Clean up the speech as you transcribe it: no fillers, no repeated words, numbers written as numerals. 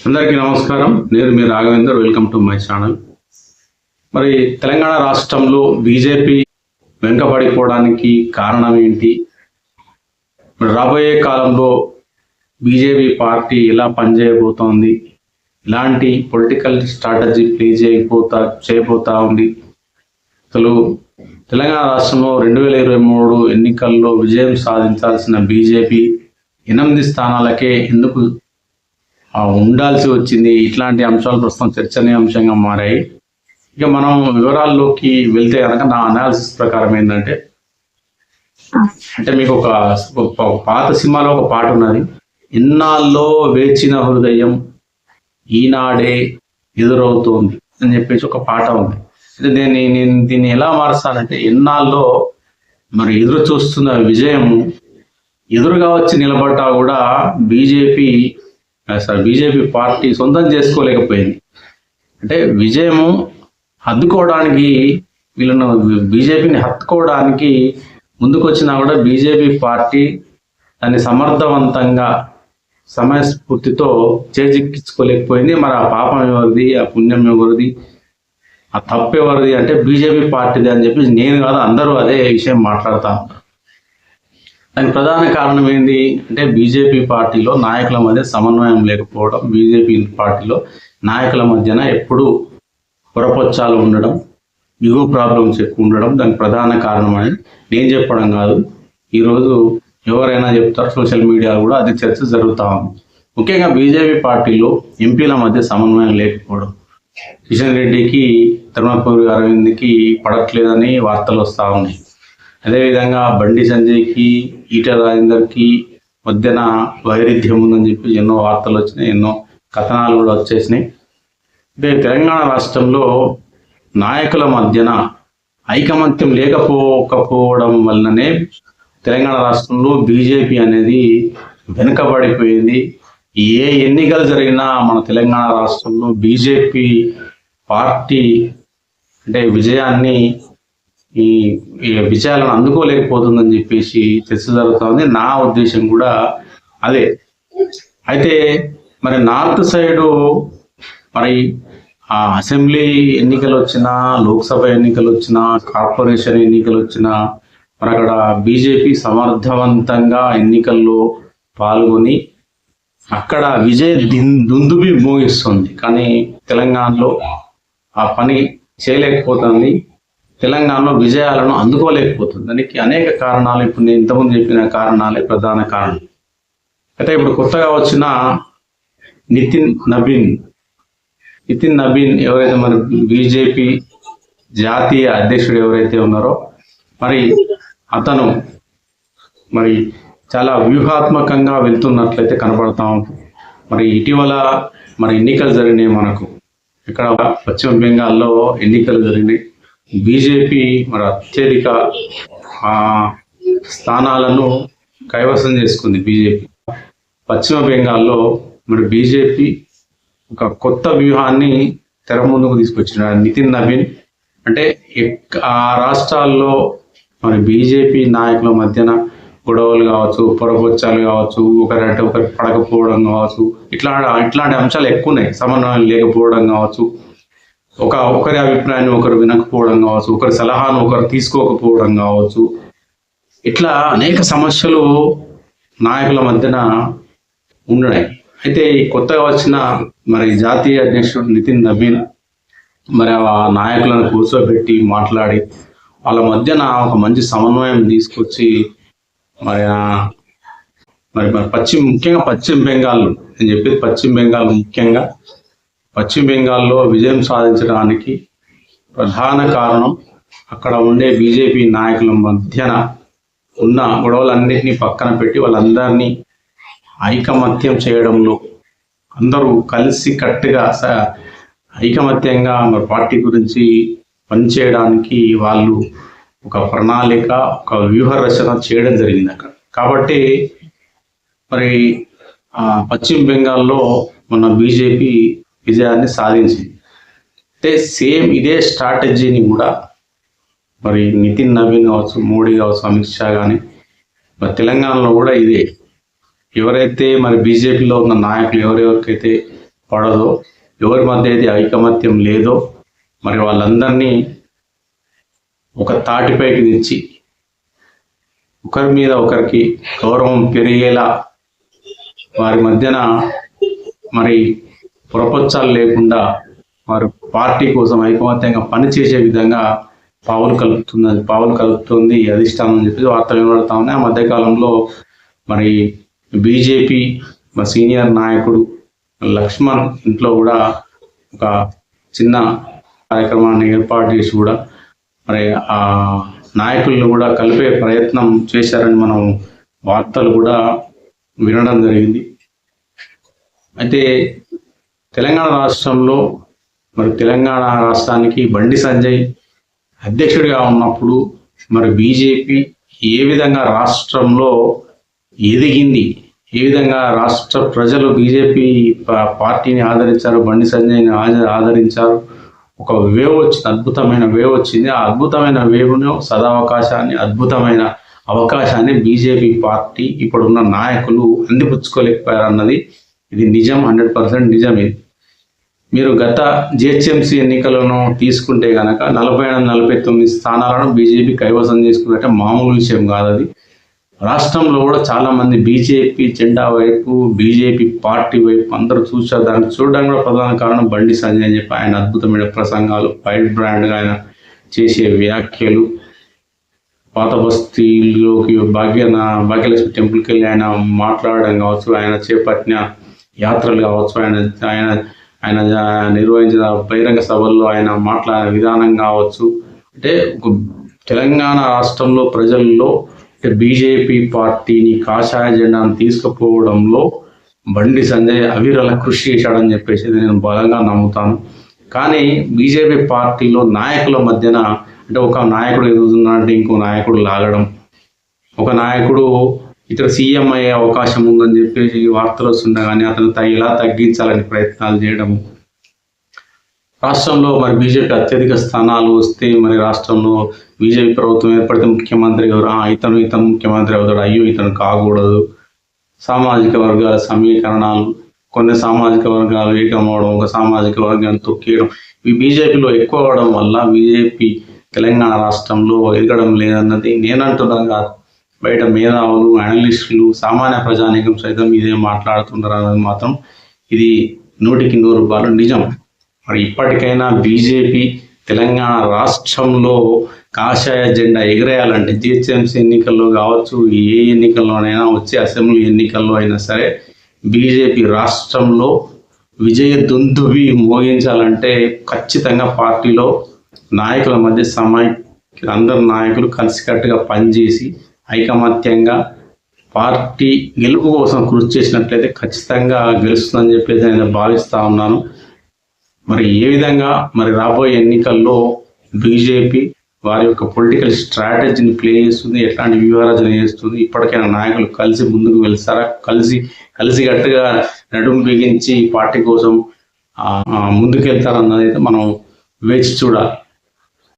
అందరికీ నమస్కారం. నేను మీ Raghavender. Welcome to my channel. మరి తెలంగాణ రాష్ట్రంలో బీజేపీ వెనుకబడిపోవడానికి కారణం ఏంటి? మరి రాబోయే కాలంలో బీజేపీ పార్టీ ఎలా పనిచేయబోతోంది? ఇలాంటి పొలిటికల్ స్ట్రాటజీ ప్లే చేయబోతా ఉంది. అసలు తెలంగాణ రాష్ట్రంలో 2023 ఎన్నికల్లో విజయం సాధించాల్సిన బీజేపీ 8 స్థానాలకే ఎందుకు ఉండాల్సి వచ్చింది? ఇట్లాంటి అంశాలు ప్రస్తుతం చర్చనీయాంశంగా మారాయి. ఇక మనం వివరాల్లోకి వెళ్తే కనుక నా అనాలిసిస్ ప్రకారం ఏంటంటే, మీకు ఒక పాత సినిమాలో ఒక పాట ఉన్నది, ఇన్నాళ్ళలో వేచిన హృదయం ఈనాడే ఎదురవుతోంది అని చెప్పేసి ఒక పాట ఉంది. అయితే నేను దీన్ని ఎలా మారుస్తానంటే, ఎన్నాళ్ళలో మరి ఎదురు చూస్తున్న విజయం ఎదురుగా వచ్చి నిలబడ్డా కూడా బీజేపీ పార్టీ సొంతం చేసుకోలేకపోయింది. అంటే విజయము హత్తుకోవడానికి, వీళ్ళను బీజేపీని హత్తుకోవడానికి ముందుకొచ్చినా కూడా బీజేపీ పార్టీ దాన్ని సమర్థవంతంగా సమయస్ఫూర్తితో చేజిక్కించుకోలేకపోయింది. మరి ఆ పాపం ఎవరిది, ఆ పుణ్యం ఎవరిది, ఆ తప్పు ఎవరిది అంటే బీజేపీ పార్టీది అని చెప్పి నేను కాదు, అందరూ అదే విషయం మాట్లాడుతూ ఉంటారు. దానికి ప్రధాన కారణం ఏంటి అంటే, బీజేపీ పార్టీలో నాయకుల మధ్య సమన్వయం లేకపోవడం, బీజేపీ పార్టీలో నాయకుల మధ్యన ఎప్పుడూ పొరపొచ్చాలు ఉండడం, ఈగో ప్రాబ్లమ్స్ ఎక్కువ ఉండడం దానికి ప్రధాన కారణం అని నేను చెప్పడం కాదు. ఈరోజు ఎవరైనా చెప్తారు, సోషల్ మీడియాలో కూడా అది చర్చ జరుగుతూ ఉంది. ముఖ్యంగా బీజేపీ పార్టీలో ఎంపీల మధ్య సమన్వయం లేకపోవడం, కిషన్ రెడ్డికి ధర్మపురి అరవింద్కి పడట్లేదని వార్తలు వస్తూ ఉన్నాయి. అదేవిధంగా బండి సంజయ్కి ఈటెల రాజేందర్కి మధ్యన వైరుధ్యం ఉందని చెప్పి ఎన్నో వార్తలు వచ్చినాయి, ఎన్నో కథనాలు కూడా వచ్చేసినాయి. అంటే తెలంగాణ రాష్ట్రంలో నాయకుల మధ్యన ఐకమత్యం లేకపోవడం వల్లనే తెలంగాణ రాష్ట్రంలో బీజేపీ అనేది వెనుకబడిపోయింది. ఏ ఎన్నికలు జరిగినా మన తెలంగాణ రాష్ట్రంలో బీజేపీ పార్టీ అంటే ఈ విజయాలను అందుకోలేకపోతుందని చెప్పేసి చర్చ జరుగుతుంది. నా ఉద్దేశం కూడా అదే. అయితే మరి నార్త్ సైడు మరి ఆ అసెంబ్లీ ఎన్నికలు వచ్చినా, లోక్సభ ఎన్నికలు వచ్చినా, కార్పొరేషన్ ఎన్నికలు వచ్చినా మరి అక్కడ బీజేపీ సమర్థవంతంగా ఎన్నికల్లో పాల్గొని అక్కడ విజయ దుందుబి మోగిస్తుంది. కానీ తెలంగాణలో ఆ పని చేయలేకపోతుంది, తెలంగాణలో విజయాలను అందుకోలేకపోతుంది. దానికి అనేక కారణాలు, ఇప్పుడు నేను ఇంతకుముందు చెప్పిన కారణాలే ప్రధాన కారణం. అయితే ఇప్పుడు కొత్తగా వచ్చిన నితిన్ నబీన్ ఎవరైతే మరి బీజేపీ జాతీయ అధ్యక్షుడు ఎవరైతే ఉన్నారో, మరి అతను మరి చాలా వ్యూహాత్మకంగా వెళ్తున్నట్లయితే కనపడతా ఉంటుంది. మరి ఇటీవల మరి ఎన్నికలు జరిగినాయి, మనకు ఇక్కడ పశ్చిమ బెంగాల్లో ఎన్నికలు జరిగినాయి. బీజేపీ మరి అత్యధిక స్థానాలను కైవసం చేసుకుంది. బీజేపీ పశ్చిమ బెంగాల్లో మరి బీజేపీ ఒక కొత్త వ్యూహాన్ని తెర ముందుకు తీసుకొచ్చిన నితిన్ నబీన్. అంటే ఆ రాష్ట్రాల్లో మరి బీజేపీ నాయకుల మధ్యన గొడవలు కావచ్చు, పొరపొచ్చాలు కావచ్చు, ఒకరంటే ఒకరికి పడకపోవడం కావచ్చు, ఇట్లాంటి అంశాలు ఎక్కువ ఉన్నాయి. సమన్వయం లేకపోవడం కావచ్చు, ఒకరి అభిప్రాయాన్ని ఒకరు వినకపోవడం కావచ్చు, ఒకరి సలహాను ఒకరు తీసుకోకపోవడం కావచ్చు, ఇట్లా అనేక సమస్యలు నాయకుల మధ్యన ఉన్నాయి. అయితే కొత్తగా వచ్చిన మరి జాతీయ అధ్యక్షుడు నితిన్ నబీన్ మరి ఆ నాయకులను కూర్చోబెట్టి మాట్లాడి వాళ్ళ మధ్యన ఒక మంచి సమన్వయం తీసుకొచ్చి మరి ముఖ్యంగా పశ్చిమ బెంగాల్, నేను చెప్పేది పశ్చిమ బెంగాల్, ముఖ్యంగా పశ్చిమ బెంగాల్లో విజయం సాధించడానికి ప్రధాన కారణం అక్కడ ఉండే బీజేపీ నాయకుల మధ్యన ఉన్న గొడవలన్నింటినీ పక్కన పెట్టి వాళ్ళందరినీ ఐకమత్యం చేయడంలో, అందరూ కలిసి కట్టుగా ఐకమత్యంగా మరి పార్టీ గురించి పనిచేయడానికి వాళ్ళు ఒక ప్రణాళిక, ఒక వ్యూహ రచన చేయడం జరిగింది అక్కడ. కాబట్టి మరి పశ్చిమ బెంగాల్లో మన బీజేపీ విజయాన్ని సాధించింది. అంటే సేమ్ ఇదే స్ట్రాటజీని కూడా మరి నితిన్ నబీన్ కావచ్చు, మోడీ కావచ్చు, అమిత్ షా కానీ మరి తెలంగాణలో కూడా ఇదే ఎవరైతే మరి బీజేపీలో ఉన్న నాయకులు ఎవరెవరికైతే పడదో, ఎవరి మధ్య అయితే ఐకమత్యం లేదో మరి వాళ్ళందరినీ ఒక తాటిపైకి తెచ్చి ఒకరి మీద ఒకరికి గౌరవం పెరిగేలా వారి మధ్యన మరి పొరపచ్చాలు లేకుండా వారు పార్టీ కోసం ఐకమత్యంగా పనిచేసే విధంగా పావులు కలుపుతుంది అధిష్టానం అని చెప్పి వార్తలు వినబడతా ఉన్నాయి. ఆ మధ్యకాలంలో మరి బీజేపీ సీనియర్ నాయకుడు లక్ష్మణ్ ఇంట్లో కూడా ఒక చిన్న కార్యక్రమాన్ని ఏర్పాటు చేసి కూడా మరి ఆ నాయకులను కూడా కలిపే ప్రయత్నం చేశారని మనం వార్తలు కూడా వినడం జరిగింది. అయితే తెలంగాణ రాష్ట్రంలో మరి తెలంగాణ రాష్ట్రానికి బండి సంజయ్ అధ్యక్షుడిగా ఉన్నప్పుడు మరి బీజేపీ ఏ విధంగా రాష్ట్రంలో ఎదిగింది, ఏ విధంగా రాష్ట్ర ప్రజలు బీజేపీ పార్టీని ఆదరించారు, బండి సంజయ్ని ఆదరించారు. ఒక వేవ్ వచ్చింది, అద్భుతమైన వేవ్ వచ్చింది. ఆ అద్భుతమైన వేవ్ను అద్భుతమైన అవకాశాన్ని బీజేపీ పార్టీ ఇప్పుడున్న నాయకులు అందిపుచ్చుకోలేకపోయారు అన్నది ఇది నిజం, 100% నిజం. ఇది మీరు గత జిహెచ్ఎంసీ ఎన్నికలను తీసుకుంటే కనుక 48-49 స్థానాలను బీజేపీ కైవసం చేసుకున్నట్టే మామూలు విషయం కాదు. అది రాష్ట్రంలో కూడా చాలా మంది బీజేపీ జెండా వైపు, బీజేపీ పార్టీ వైపు అందరూ చూశారు. దాన్ని చూడడానికి కూడా ప్రధాన కారణం బండి సంజయ్ అని చెప్పి ఆయన అద్భుతమైన ప్రసంగాలు, ఫైర్ బ్రాండ్గా ఆయన చేసే వ్యాఖ్యలు, పాత బస్తీలోకి భాగ్యలక్ష్మి టెంపుల్కి వెళ్ళి ఆయన మాట్లాడడం కావచ్చు, ఆయన చేపట్టిన యాత్రలు కావచ్చు, ఆయన నిర్వహించిన బహిరంగ సభల్లో ఆయన మాట్లాడిన విధానం కావచ్చు. అంటే తెలంగాణ రాష్ట్రంలో ప్రజల్లో బీజేపీ పార్టీని కాషాయ జెండాను తీసుకుపోవడంలో బండి సంజయ్ అవిరళ కృషి చేశాడని చెప్పేసి నేను బలంగా నమ్ముతాను. కానీ బీజేపీ పార్టీలో నాయకుల మధ్యన అంటే ఒక నాయకుడు ఎదుగుతున్నాడంటే ఇంకో నాయకుడు లాగడం, ఒక నాయకుడు ఇతర సీఎం అయ్యే అవకాశం ఉందని చెప్పేసి వార్తలు వస్తుండగానే అతను ఎలా తగ్గించాలని ప్రయత్నాలు చేయడం, రాష్ట్రంలో మరి బీజేపీ అత్యధిక స్థానాలు వస్తే మరి రాష్ట్రంలో బీజేపీ ప్రభుత్వం ఏర్పడితే ముఖ్యమంత్రి ఎవరు, ఇతను ముఖ్యమంత్రి అవుతాడు, అయ్యో ఇతను కాకూడదు, సామాజిక వర్గాల సమీకరణాలు, కొన్ని సామాజిక వర్గాలు ఏకమవడం, ఒక సామాజిక వర్గాన్ని తొక్కేయడం, ఈ బీజేపీలో ఎక్కువ అవడం వల్ల బీజేపీ తెలంగాణ రాష్ట్రంలో ఎదగడం లేదన్నది నేనంటున్నాను కాదు. బయట మేధావులు, అనలిస్టులు, సామాన్య ప్రజానీకం సైతం ఇదే మాట్లాడుతున్నారు అన్నది మాత్రం ఇది 100% నిజం. మరి ఇప్పటికైనా బీజేపీ తెలంగాణ రాష్ట్రంలో కాషాయ జెండా ఎగిరేయాలంటే జిహెచ్ఎంసీ ఎన్నికల్లో కావచ్చు, ఏ ఎన్నికల్లోనైనా, వచ్చే అసెంబ్లీ ఎన్నికల్లో అయినా సరే బీజేపీ రాష్ట్రంలో విజయ దుందుబి మోగించాలంటే ఖచ్చితంగా పార్టీలో నాయకుల మధ్య అందరు నాయకులు కలిసికట్టుగా పనిచేసి ఐకమత్యంగా పార్టీ గెలుపు కోసం కృషి చేసినట్లయితే ఖచ్చితంగా గెలుస్తుందని చెప్పేసి నేను భావిస్తూ ఉన్నాను. మరి ఏ విధంగా మరి రాబోయే ఎన్నికల్లో బీజేపీ వారి యొక్క పొలిటికల్ స్ట్రాటజీని ప్లే చేస్తుంది, ఎట్లాంటి వ్యూహరచన చేస్తుంది, ఇప్పటికైనా నాయకులు కలిసి ముందుకు వెళ్తారా, కలిసికట్టుగా నడుము బిగించి పార్టీ కోసం ముందుకెళ్తారన్నది అయితే మనం వేచి చూడాలి.